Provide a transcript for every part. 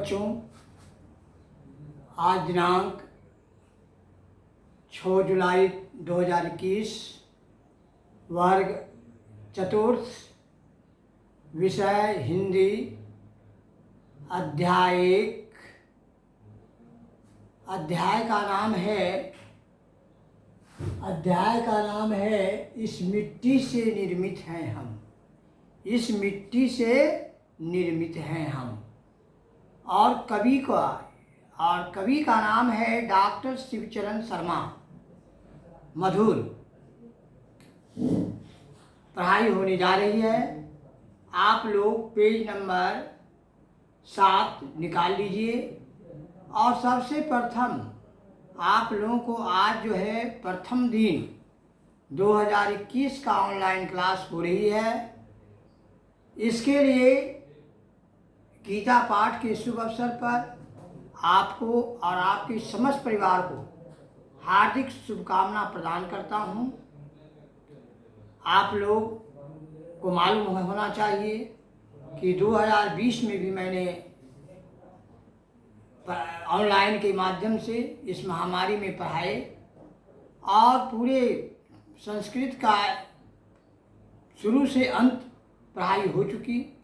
बच्चों, आज दिनांक 6 जुलाई 2021, वर्ग चतुर्थ, विषय हिंदी, अध्याय 1। अध्याय का नाम है इस मिट्टी से निर्मित हैं हम। इस मिट्टी से निर्मित हैं हम। और कवि का नाम है डॉक्टर शिवचरण शर्मा। मधुर पढ़ाई होने जा रही है। आप लोग पेज नंबर 7 निकाल लीजिए। और सबसे प्रथम आप लोगों को आज जो है प्रथम दिन 2021 का ऑनलाइन क्लास हो रही है। इसके लिए गीता पाठ के शुभ अवसर पर आपको और आपके समस्त परिवार को हार्दिक शुभकामना प्रदान करता हूं। आप लोग को मालूम होना चाहिए कि 2020 में भी मैंने ऑनलाइन के माध्यम से इस महामारी में पढ़ाए और पूरे संस्कृत का शुरू से अंत पढ़ाई हो चुकी।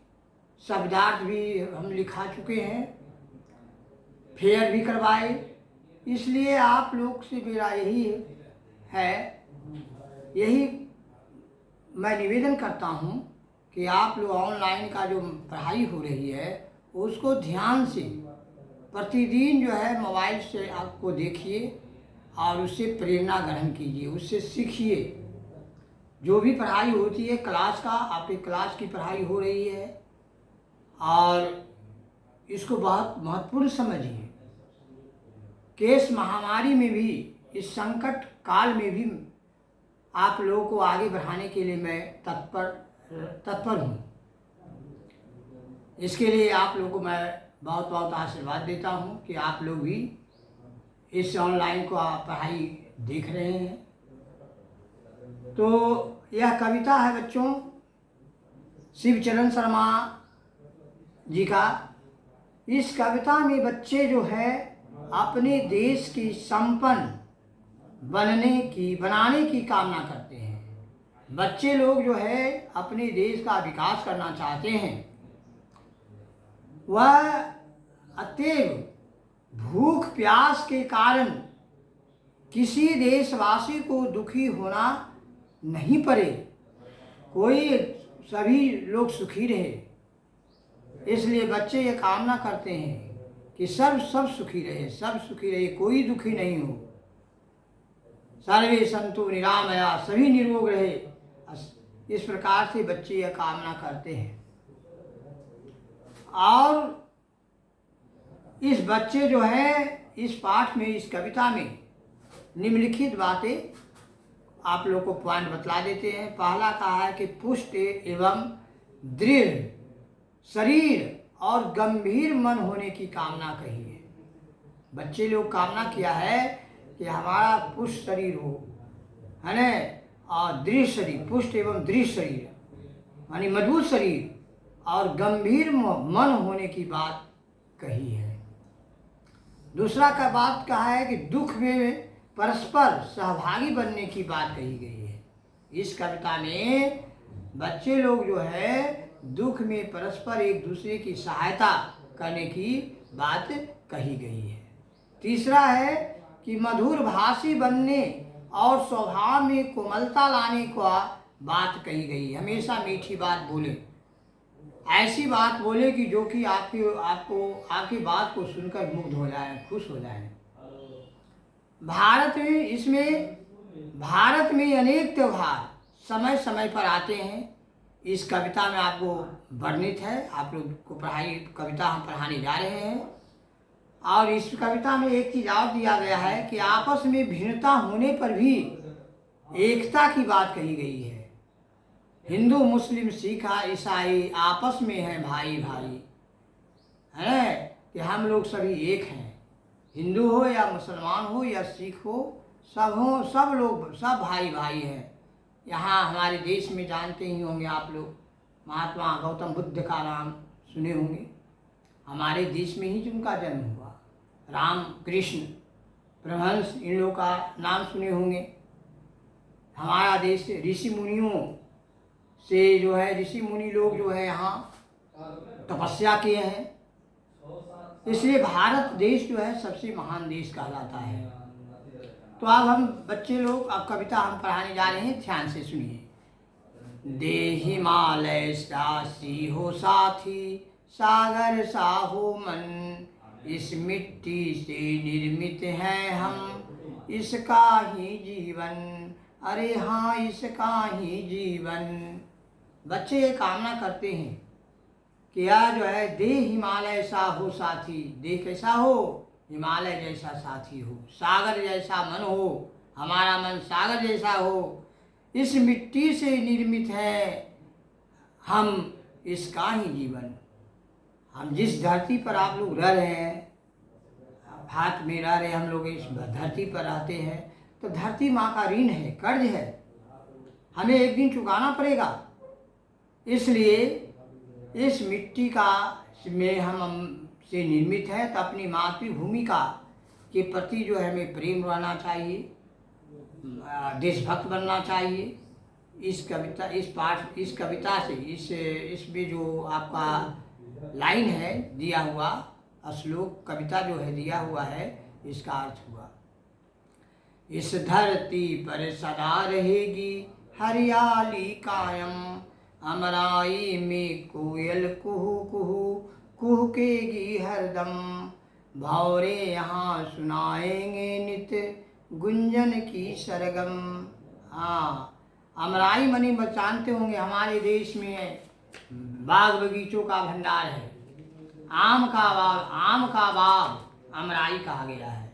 शब्दार्थ भी हम लिखा चुके हैं, फेयर भी करवाए। इसलिए आप लोग से मेरा यही मैं निवेदन करता हूं कि आप लोग ऑनलाइन का जो पढ़ाई हो रही है उसको ध्यान से प्रतिदिन जो है मोबाइल से आपको देखिए और उससे प्रेरणा ग्रहण कीजिए, उससे सीखिए। जो भी पढ़ाई होती है क्लास का, आपकी क्लास की पढ़ाई हो रही है और इसको बहुत महत्वपूर्ण समझिए कि इस महामारी में भी, इस संकट काल में भी आप लोगों को आगे बढ़ाने के लिए मैं तत्पर हूँ। इसके लिए आप लोगों को मैं बहुत बहुत आशीर्वाद देता हूँ कि आप लोग भी इस ऑनलाइन को पढ़ाई देख रहे हैं। तो यह कविता है बच्चों शिवचरण शर्मा जी का। इस कविता में बच्चे जो है अपने देश की संपन्न बनाने की कामना करते हैं। बच्चे लोग जो है अपने देश का विकास करना चाहते हैं। वह अतएव भूख प्यास के कारण किसी देशवासी को दुखी होना नहीं पड़े, सभी लोग सुखी रहे। इसलिए बच्चे ये कामना करते हैं कि सब सुखी रहे, कोई दुखी नहीं हो। सर्वे संतु निरामया, सभी निरोग रहे। इस प्रकार से बच्चे यह कामना करते हैं। और इस बच्चे जो है इस पाठ में, इस कविता में निम्नलिखित बातें आप लोग को पॉइंट बतला देते हैं। पहला कहा है कि पुष्ट एवं दृढ़ शरीर और गंभीर मन होने की कामना कही है। बच्चे लोग कामना किया है कि हमारा पुष्ट शरीर हो, है ना, और दृढ़ शरीर, पुष्ट एवं दृढ़ शरीर यानी मजबूत शरीर और गंभीर मन होने की बात कही है। दूसरा का बात कहा है कि दुख में परस्पर सहभागी बनने की बात कही गई है। इस कविता में बच्चे लोग जो है दुख में परस्पर एक दूसरे की सहायता करने की बात कही गई है। तीसरा है कि मधुर भाषी बनने और स्वभाव में कोमलता लाने का बात कही गई है। हमेशा मीठी बात बोले, ऐसी बात बोले कि जो कि आपकी बात को सुनकर मुग्ध हो जाए, खुश हो जाए। भारत में अनेक त्योहार समय समय पर आते हैं। इस कविता में आपको वर्णित है। आप लोग को कविता हम पढ़ाने जा रहे हैं। और इस कविता में एक चीज और दिया गया है कि आपस में भिन्नता होने पर भी एकता की बात कही गई है। हिंदू मुस्लिम सिख ईसाई आपस में हैं भाई भाई, है कि हम लोग सभी एक हैं। हिंदू हो या मुसलमान हो या सिख हो, सब लोग सब भाई भाई हैं। यहाँ हमारे देश में जानते ही होंगे आप लोग, महात्मा गौतम बुद्ध का नाम सुने होंगे। हमारे देश में ही उनका जन्म हुआ। राम कृष्ण परमहंस, इन लोगों का नाम सुने होंगे। हमारा देश ऋषि मुनियों से जो है, ऋषि मुनि लोग जो है यहाँ तपस्या किए हैं, इसलिए भारत देश जो है सबसे महान देश कहलाता है। तो अब हम बच्चे लोग, अब कविता हम पढ़ाने जा रहे हैं, ध्यान से सुनिए। देहि हिमालय राशि हो साथी, सागर सा हो मन, इस मिट्टी से निर्मित हैं हम, इसका ही जीवन, अरे हाँ इसका ही जीवन। बच्चे ये कामना करते हैं कि यह जो है देह हिमालय सा हो साथी, देह कैसा हो, हिमालय जैसा साथी हो, सागर जैसा मन हो, हमारा मन सागर जैसा हो, इस मिट्टी से निर्मित है हम, इसका ही जीवन। हम जिस धरती पर आप लोग रह रहे हैं, हाथ में रह रहे हम लोग, इस धरती पर रहते हैं, तो धरती माँ का ऋण है, कर्ज है, हमें एक दिन चुकाना पड़ेगा। इसलिए इस मिट्टी का में हम से निर्मित है, तो अपनी मातृभूमि का के प्रति जो है हमें प्रेम रहना चाहिए, देशभक्त बनना चाहिए। इस कविता से इसमें जो आपका लाइन है दिया हुआ, श्लोक कविता जो है दिया हुआ है, इसका अर्थ हुआ, इस धरती पर सदा रहेगी हरियाली कायम, अमराई में कोयल कुहू कुहू कुहकेगी हरदम, भौरे यहाँ सुनाएंगे नित गुंजन की सरगम। हाँ, अमराई मनी जानते होंगे, हमारे देश में बाग बगीचों का भंडार है। आम का बाग अमराई कहा गया है।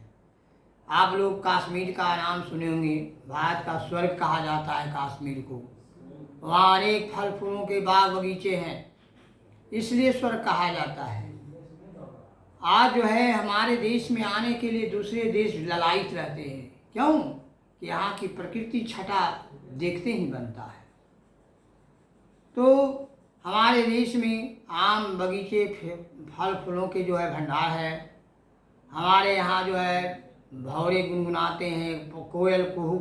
आप लोग कश्मीर का नाम सुने होंगे, भारत का स्वर्ग कहा जाता है कश्मीर को। वहाँ अनेक फल फूलों के बाग बगीचे हैं, इसलिए स्वर्ग कहा जाता है। आज जो है हमारे देश में आने के लिए दूसरे देश ललायित रहते हैं, क्यों कि यहाँ की प्रकृति छटा देखते ही बनता है। तो हमारे देश में आम बगीचे, फल फूलों के जो है भंडार है। हमारे यहाँ जो है भौरे गुनगुनाते हैं, कोयल कुहू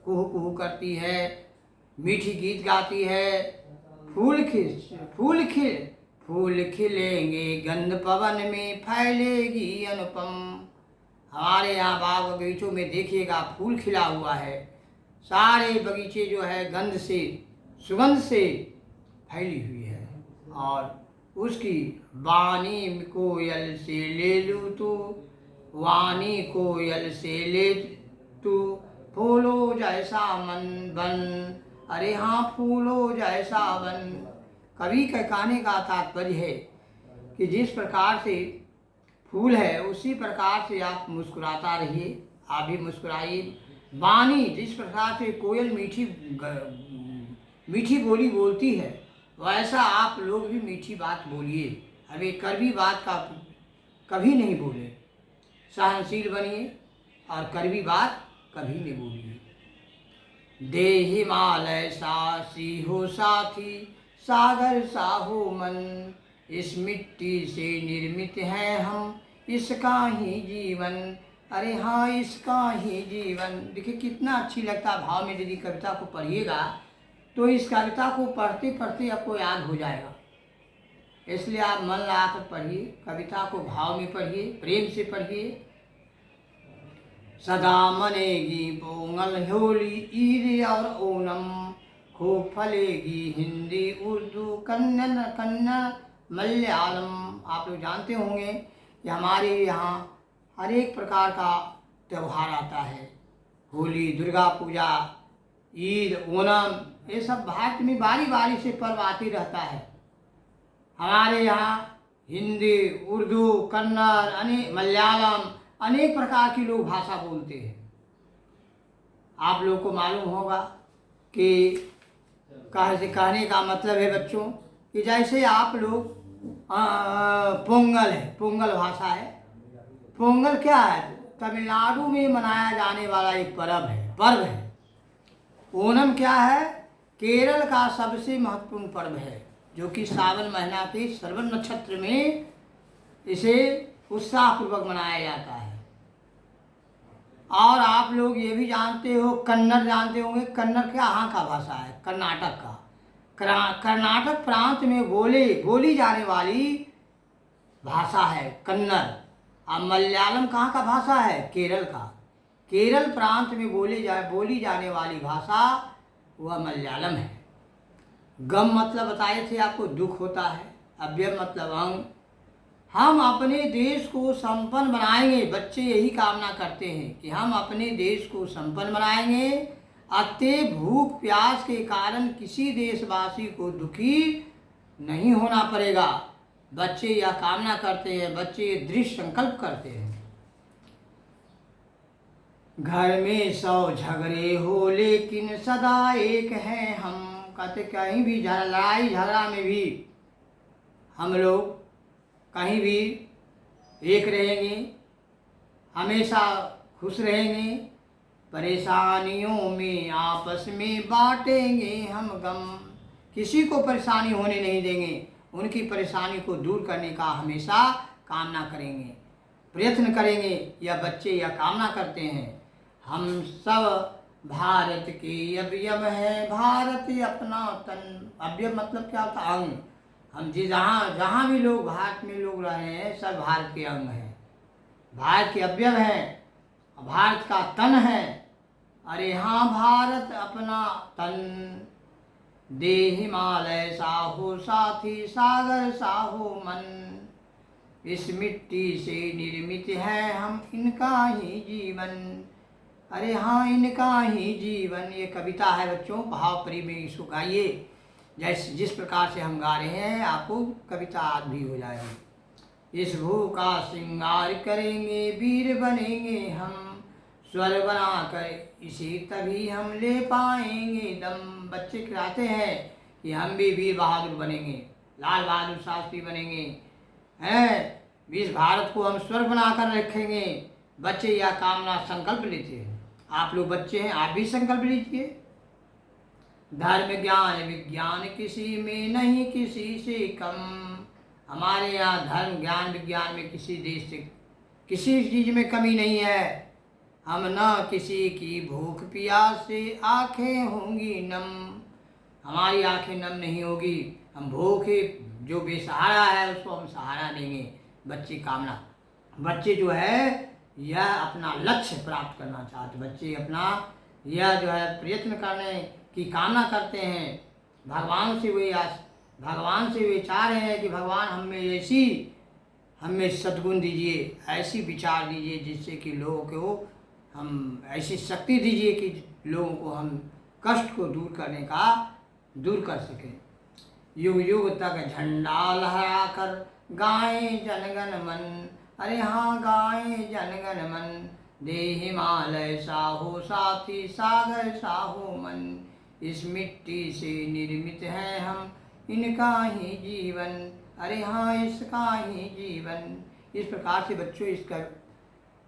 कुहू करती है, मीठी गीत गाती है, फूल खिलेंगे गंध पवन में फैलेगी अनुपम। हमारे यहाँ बाग बगीचों में देखिएगा फूल खिला हुआ है, सारे बगीचे जो है गंध से, सुगंध से फैली हुई है। और उसकी वाणी कोयल से ले लूँ तू, वाणी कोयल से ले तू, फूलो जैसा मन बन, अरे हाँ फूलो जैसा बन। कवि के कहने का तात्पर्य है कि जिस प्रकार से फूल है उसी प्रकार से आप मुस्कुराता रहिए, आप भी मुस्कुराइए। वाणी, जिस प्रकार से कोयल मीठी बोली बोलती है, वैसा आप लोग भी मीठी बात बोलिए। हमें कड़वी बात का कभी नहीं बोले, सहनशील बनिए और कड़वी बात कभी नहीं बोलिए। देहि हिमालय सी हो साथी, सागर सा हो मन, इस मिट्टी से निर्मित हैं हम, इसका ही जीवन, अरे हाँ इसका ही जीवन। देखिए कितना अच्छी लगता है भाव में। यदि कविता को पढ़िएगा तो इस कविता को पढ़ते पढ़ते आपको याद हो जाएगा। इसलिए आप मन लगाकर पढ़िए, कविता को भाव में पढ़िए, प्रेम से पढ़िए। सदा मनेगी पोंगल होली ईद और ओणम, खूब फलेगी हिंदी उर्दू कन्नड़ मलयालम। आप लोग जानते होंगे कि हमारे यहाँ हर एक प्रकार का त्यौहार आता है, होली, दुर्गा पूजा, ईद, ओणम, ये सब भारत में बारी बारी से पर्व आते रहता है। हमारे यहाँ हिंदी, उर्दू, कन्नड़, मलयालम, अनेक प्रकार की लोग भाषा बोलते हैं। आप लोग को मालूम होगा कि कहने का मतलब है बच्चों कि जैसे आप लोग पोंगल है, पोंगल भाषा है। पोंगल क्या है? तमिलनाडु में मनाया जाने वाला एक पर्व है। ओणम क्या है? केरल का सबसे महत्वपूर्ण पर्व है। जो कि सावन महीना के श्रवण नक्षत्र में इसे उत्साहपूर्वक मनाया जाता है। और आप लोग ये भी जानते हो, कन्नड़ जानते होंगे। कन्नड़ कहाँ का भाषा है? कर्नाटक का। कर्नाटक प्रांत में बोली जाने वाली भाषा है कन्नड़। अब मलयालम कहाँ का भाषा है? केरल का। केरल प्रांत में बोली जाने वाली भाषा वह मलयालम है। गम मतलब बताए थे आपको, दुख होता है। अव्यय मतलब अंग। हम अपने देश को संपन्न बनाएंगे। बच्चे यही कामना करते हैं कि हम अपने देश को संपन्न बनाएंगे। अतः भूख प्यास के कारण किसी देशवासी को दुखी नहीं होना पड़ेगा। बच्चे यह कामना करते हैं, बच्चे दृढ़ संकल्प करते हैं। घर में 100 झगड़े हो लेकिन सदा एक हैं हम। कहते कहीं भी लड़ाई झगड़ा में भी हम लोग कहीं भी एक रहेंगे, हमेशा खुश रहेंगे। परेशानियों में आपस में बांटेंगे हम गम। किसी को परेशानी होने नहीं देंगे। उनकी परेशानी को दूर करने का हमेशा कामना करेंगे, प्रयत्न करेंगे। यह बच्चे यह कामना करते हैं। हम सब भारत के अवयव है, भारत अपना तन। अवयव मतलब क्या होता है? अंग। हम जहाँ भी लोग भारत में लोग रहे हैं, सब भारत के अंग हैं, भारत के अवयव हैं, भारत का तन है। अरे हाँ, भारत अपना तन। दे हिमालय साहो साथी, सागर साहो मन। इस मिट्टी से निर्मित है हम, इनका ही जीवन। अरे हाँ, इनका ही जीवन। ये कविता है बच्चों, भाव प्रेम में इसको गाइए। जिस प्रकार से हम गा रहे हैं, आपको कविता आज भी हो जाएगी। इस भू का श्रृंगार करेंगे, वीर बनेंगे हम। स्वर बनाकर इसे तभी हम ले पाएंगे दम। बच्चे कहते हैं कि हम भी वीर बहादुर बनेंगे, लाल बहादुर शास्त्री बनेंगे, हैं। इस भारत को हम स्वर बनाकर रखेंगे। बच्चे यह कामना संकल्प लेते हैं। आप लोग बच्चे हैं, आप भी संकल्प लीजिए। धर्म ज्ञान विज्ञान किसी में नहीं, किसी से कम। हमारे यहाँ धर्म ज्ञान विज्ञान में किसी देश से किसी चीज़ में कमी नहीं है। हम न किसी की भूख प्यास से आँखें होंगी नम। हमारी आँखें नम नहीं होगी। हम भूखे जो बेसहारा है उसको हम सहारा देंगे। बच्चे जो है यह अपना लक्ष्य प्राप्त करना चाहते। बच्चे अपना यह जो है प्रयत्न करने की कामना करते हैं। भगवान से वे चाह रहे हैं कि भगवान हमें सद्गुण दीजिए, ऐसी विचार दीजिए जिससे कि लोगों को हम ऐसी शक्ति दीजिए कि लोगों को हम कष्ट को दूर कर सकें। युग युग तक झंडा लहराकर गाएं जनगण मन। अरे हाँ, गाएं जनगण मन। दे हिमालय साहो साथी, सागर साहो मन। इस मिट्टी से निर्मित हैं हम, इनका ही जीवन। अरे हाँ, इसका ही जीवन। इस प्रकार से बच्चों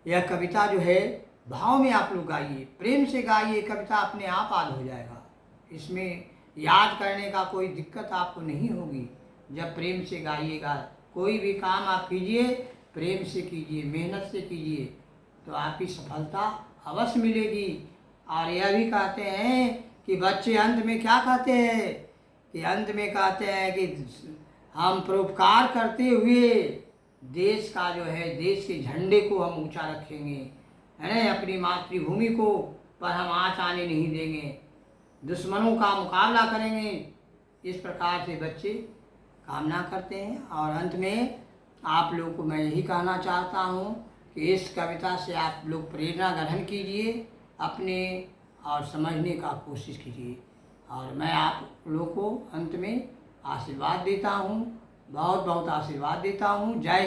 यह कविता जो है भाव में आप लोग गाइए, प्रेम से गाइए। कविता अपने आप याद हो जाएगा। इसमें याद करने का कोई दिक्कत आपको नहीं होगी जब प्रेम से गाइएगा। कोई भी काम आप कीजिए प्रेम से कीजिए, मेहनत से कीजिए, तो आपकी सफलता अवश्य मिलेगी। और यह भी कहते हैं कि बच्चे अंत में क्या कहते हैं कि अंत में कहते हैं कि हम परोपकार करते हुए देश का जो है, देश के झंडे को हम ऊंचा रखेंगे, है ना। अपनी मातृभूमि को पर हम आँच आने नहीं देंगे, दुश्मनों का मुकाबला करेंगे। इस प्रकार से बच्चे कामना करते हैं। और अंत में आप लोगों को मैं यही कहना चाहता हूँ कि इस कविता से आप लोग प्रेरणा ग्रहण कीजिए अपने और समझने का कोशिश कीजिए। और मैं आप लोगों को अंत में आशीर्वाद देता हूँ, बहुत बहुत आशीर्वाद देता हूँ। जय हिंद।